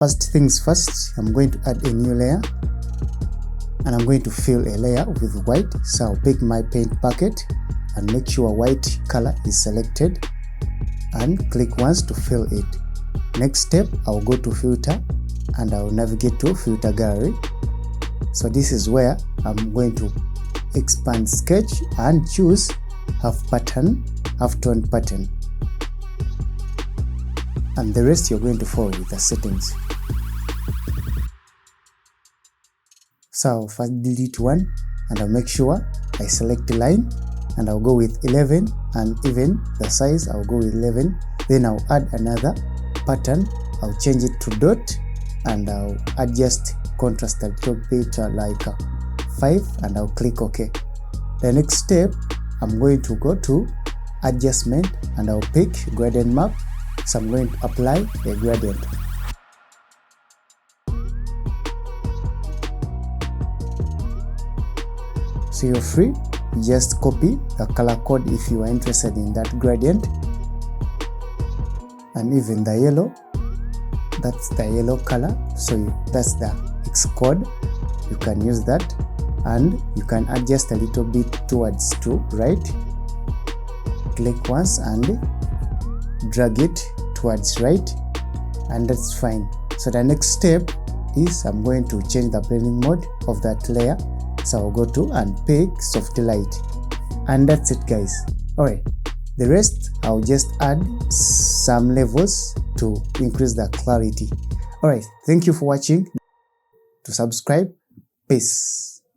First things first, I'm going to add a new layer, and I'm going to fill a layer with white. So I'll pick my paint bucket and make sure white color is selected and click once to fill it. Next step, I'll go to filter and I'll navigate to filter gallery. So this is where I'm going to expand sketch and choose halftone pattern, and the rest you're going to follow with the settings. So I'll first delete one and I'll make sure I select the line, and I'll go with 11, and even the size I'll go with 11. Then I'll add another pattern. I'll change it to dot and I'll adjust contrast a little bit like 5, and I'll click OK. The next step, I'm going to go to adjustment and I'll pick gradient map. So I'm going to apply a gradient. So you're free, just copy the color code if you are interested in that gradient. And even the yellow, that's the yellow color, so that's the X code. You can use that, and you can adjust a little bit towards to right. Click once and drag it towards right, and that's fine. So the next step is I'm going to change the blending mode of that layer. So I'll go to and pick soft light, and that's it, guys. Alright, the rest I'll just add some levels to increase the clarity. Alright, thank you for watching. To subscribe, peace.